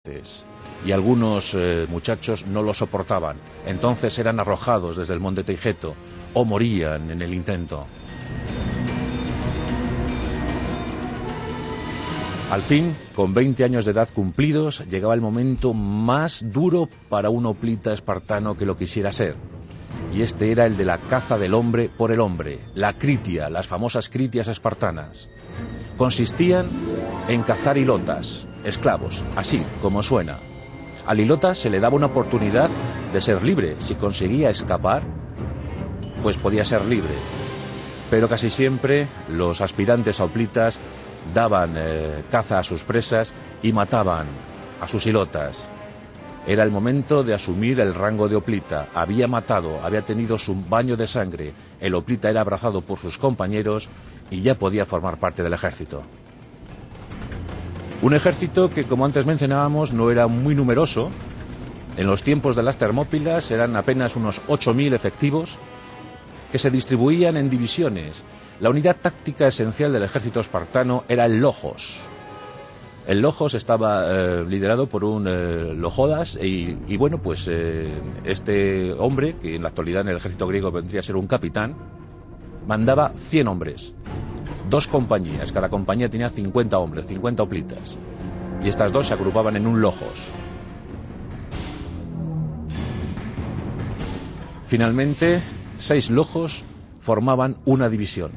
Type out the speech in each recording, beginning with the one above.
fuertes y algunos muchachos no lo soportaban. Entonces eran arrojados desde el monte Teijeto o morían en el intento. Al fin, con 20 años de edad cumplidos, llegaba el momento más duro para un hoplita espartano que lo quisiera ser. Y este era el de la caza del hombre por el hombre, la critia, las famosas critias espartanas. Consistían en cazar hilotas, esclavos, así como suena. Al hilota se le daba una oportunidad de ser libre. Si conseguía escapar, pues podía ser libre. Pero casi siempre los aspirantes a hoplitas daban caza a sus presas y mataban a sus hilotas. Era el momento de asumir el rango de hoplita. Había matado, había tenido su baño de sangre. El hoplita era abrazado por sus compañeros y ya podía formar parte del ejército. Un ejército que, como antes mencionábamos, no era muy numeroso. En los tiempos de las Termópilas eran apenas unos 8.000 efectivos que se distribuían en divisiones. La unidad táctica esencial del ejército espartano era el logos. El logos estaba liderado por un logodas y bueno, pues este hombre, que en la actualidad en el ejército griego vendría a ser un capitán, mandaba 100 hombres, 2 compañías, cada compañía tenía 50 hombres, 50 hoplitas, y estas 2 se agrupaban en un logos. Finalmente, 6 logos formaban una división.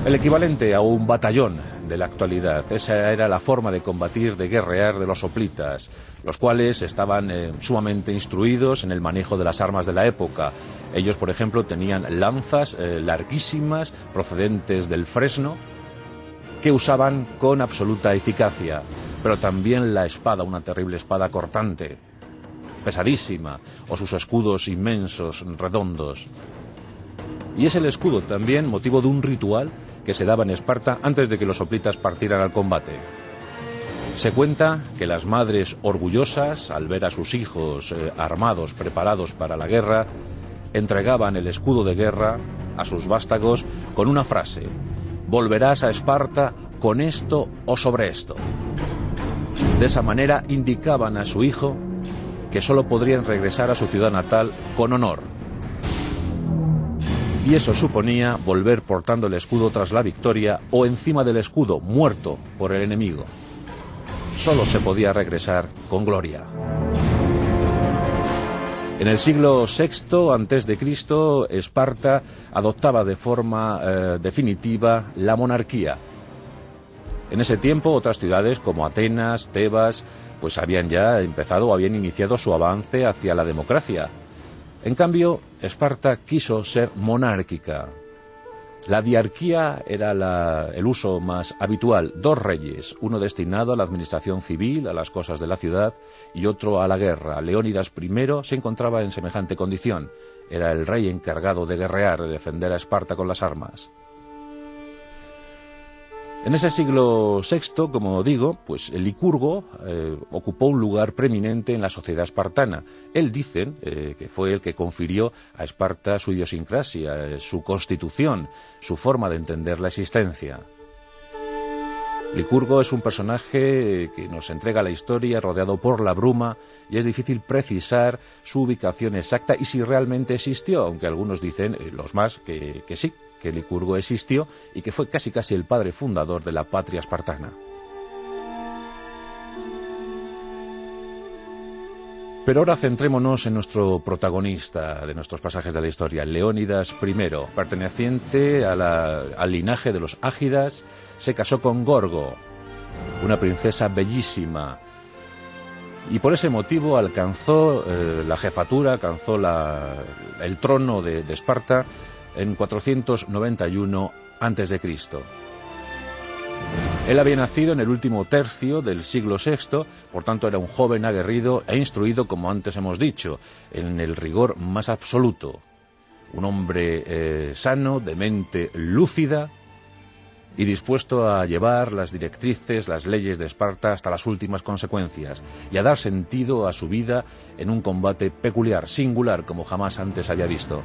El equivalente a un batallón de la actualidad. Esa era la forma de combatir, de guerrear de los hoplitas, los cuales estaban sumamente instruidos en el manejo de las armas de la época. Ellos, por ejemplo, tenían lanzas larguísimas procedentes del fresno que usaban con absoluta eficacia, pero también la espada, una terrible espada cortante, pesadísima, o sus escudos inmensos, redondos. Y es el escudo también motivo de un ritual que se daba en Esparta antes de que los hoplitas partieran al combate. Se cuenta que las madres orgullosas, al ver a sus hijos armados, preparados para la guerra, entregaban el escudo de guerra a sus vástagos con una frase: volverás a Esparta con esto o sobre esto. De esa manera indicaban a su hijo que solo podrían regresar a su ciudad natal con honor. Y eso suponía volver portando el escudo tras la victoria o encima del escudo, muerto por el enemigo. Solo se podía regresar con gloria. En el siglo VI a.C., Esparta adoptaba de forma definitiva la monarquía. En ese tiempo, otras ciudades como Atenas, Tebas, pues habían ya empezado o habían iniciado su avance hacia la democracia. En cambio, Esparta quiso ser monárquica. La diarquía era el uso más habitual. 2 reyes, uno destinado a la administración civil, a las cosas de la ciudad, y otro a la guerra. Leónidas I se encontraba en semejante condición. Era el rey encargado de guerrear, de defender a Esparta con las armas. En ese siglo VI, como digo, pues el Licurgo ocupó un lugar preeminente en la sociedad espartana. Él dicen que fue el que confirió a Esparta su idiosincrasia, su constitución, su forma de entender la existencia. Licurgo es un personaje que nos entrega la historia rodeado por la bruma y es difícil precisar su ubicación exacta y si realmente existió, aunque algunos dicen, los más, que sí, que Licurgo existió y que fue casi el padre fundador de la patria espartana. Pero ahora centrémonos en nuestro protagonista de nuestros pasajes de la historia, Leónidas I, perteneciente al linaje de los Ágidas. Se casó con Gorgo, una princesa bellísima, y por ese motivo alcanzó la jefatura, alcanzó el trono de Esparta en 491 a.C. Él había nacido en el último tercio del siglo VI, por tanto era un joven aguerrido e instruido, como antes hemos dicho, en el rigor más absoluto. Un hombre sano, de mente lúcida y dispuesto a llevar las directrices, las leyes de Esparta hasta las últimas consecuencias y a dar sentido a su vida en un combate peculiar, singular, como jamás antes había visto.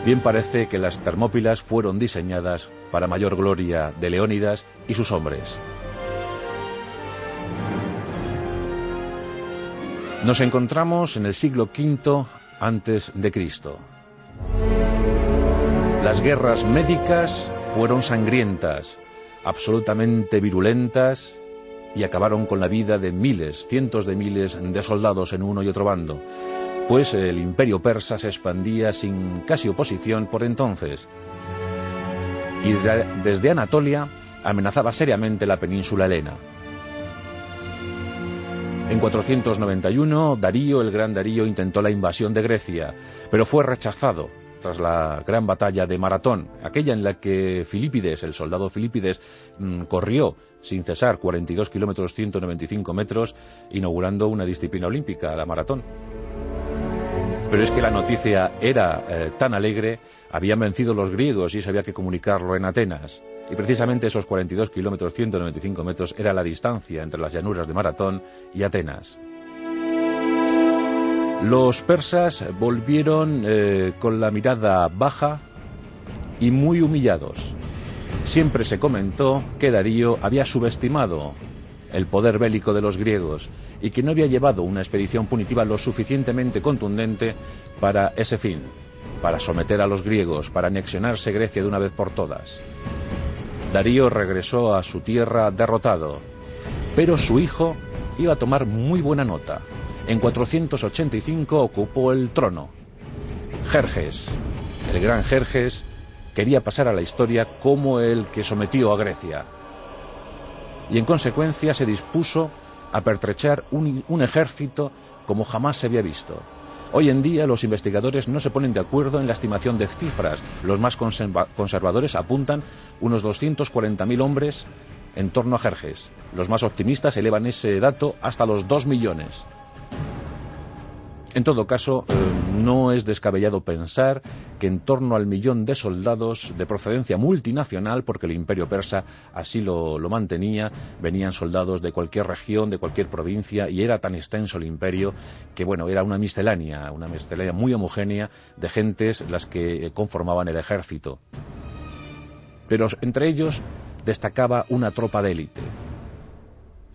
Bien parece que las Termópilas fueron diseñadas para mayor gloria de Leónidas y sus hombres. Nos encontramos en el siglo V antes de Cristo. Las guerras médicas fueron sangrientas, absolutamente virulentas, y acabaron con la vida de miles, cientos de miles de soldados en uno y otro bando, pues el imperio persa se expandía sin casi oposición por entonces, y desde Anatolia amenazaba seriamente la península helena. En 491, Darío, el gran Darío, intentó la invasión de Grecia, pero fue rechazado tras la gran batalla de Maratón, aquella en la que Filipides, el soldado Filipides, corrió sin cesar 42 kilómetros 195 metros, inaugurando una disciplina olímpica, la maratón. Pero es que la noticia era tan alegre, habían vencido los griegos y eso había que comunicarlo en Atenas. Y precisamente esos 42 kilómetros 195 metros era la distancia entre las llanuras de Maratón y Atenas. Los persas volvieron con la mirada baja y muy humillados. Siempre se comentó que Darío había subestimado el poder bélico de los griegos y que no había llevado una expedición punitiva lo suficientemente contundente para ese fin, para someter a los griegos, para anexionarse Grecia de una vez por todas. Darío regresó a su tierra derrotado, pero su hijo iba a tomar muy buena nota. En 485 ocupó el trono. Jerjes, el gran Jerjes, quería pasar a la historia como el que sometió a Grecia. Y en consecuencia se dispuso a pertrechar un ejército como jamás se había visto. Hoy en día los investigadores no se ponen de acuerdo en la estimación de cifras. Los más conservadores apuntan unos 240.000 hombres en torno a Jerjes. Los más optimistas elevan ese dato hasta los 2 millones. En todo caso, no es descabellado pensar que en torno al 1.000.000 de soldados de procedencia multinacional, porque el imperio persa así lo mantenía, venían soldados de cualquier región, de cualquier provincia, y era tan extenso el imperio que, bueno, era una miscelánea muy homogénea de gentes las que conformaban el ejército. Pero entre ellos destacaba una tropa de élite,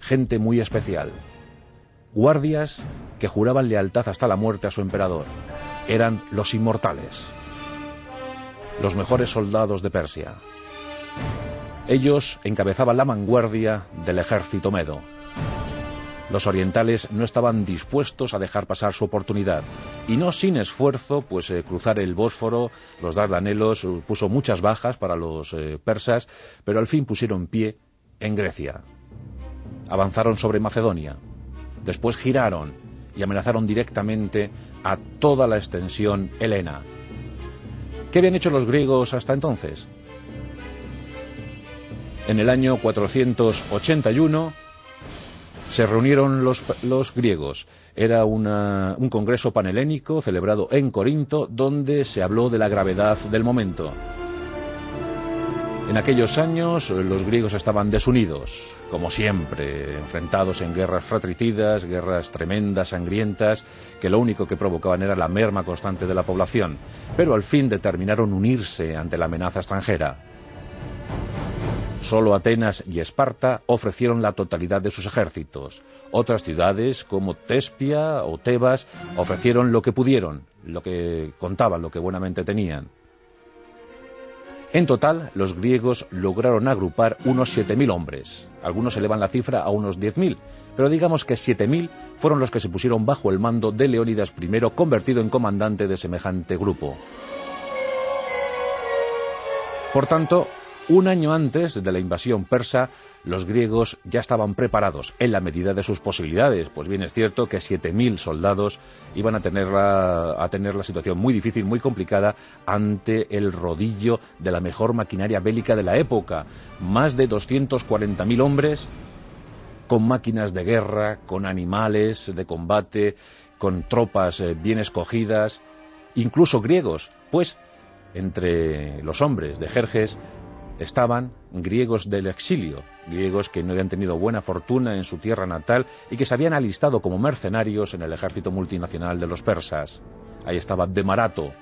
gente muy especial, guardias que juraban lealtad hasta la muerte a su emperador. Eran los inmortales, los mejores soldados de Persia. Ellos encabezaban la vanguardia del ejército medo. Los orientales no estaban dispuestos a dejar pasar su oportunidad, y no sin esfuerzo, pues cruzar el Bósforo, los Dardanelos, puso muchas bajas para los persas, pero al fin pusieron pie en Grecia. Avanzaron sobre Macedonia. Después giraron y amenazaron directamente a toda la extensión helena. ¿Qué habían hecho los griegos hasta entonces? En el año 481 se reunieron los griegos. Era un congreso panhelénico celebrado en Corinto, donde se habló de la gravedad del momento. En aquellos años los griegos estaban desunidos, como siempre, enfrentados en guerras fratricidas, guerras tremendas, sangrientas, que lo único que provocaban era la merma constante de la población, pero al fin determinaron unirse ante la amenaza extranjera. Solo Atenas y Esparta ofrecieron la totalidad de sus ejércitos. Otras ciudades, como Tespia o Tebas, ofrecieron lo que pudieron, lo que contaban, lo que buenamente tenían. En total, los griegos lograron agrupar unos 7.000 hombres. Algunos elevan la cifra a unos 10.000, pero digamos que 7.000 fueron los que se pusieron bajo el mando de Leónidas I, convertido en comandante de semejante grupo. Por tanto, un año antes de la invasión persa, los griegos ya estaban preparados en la medida de sus posibilidades. Pues bien, es cierto que 7.000 soldados iban a tener la situación muy difícil, muy complicada, ante el rodillo de la mejor maquinaria bélica de la época. Más de 240.000 hombres con máquinas de guerra, con animales de combate, con tropas bien escogidas, incluso griegos, pues entre los hombres de Jerjes estaban griegos del exilio, griegos que no habían tenido buena fortuna en su tierra natal y que se habían alistado como mercenarios en el ejército multinacional de los persas. Ahí estaba Demarato,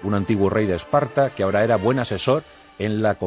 un antiguo rey de Esparta que ahora era buen asesor en la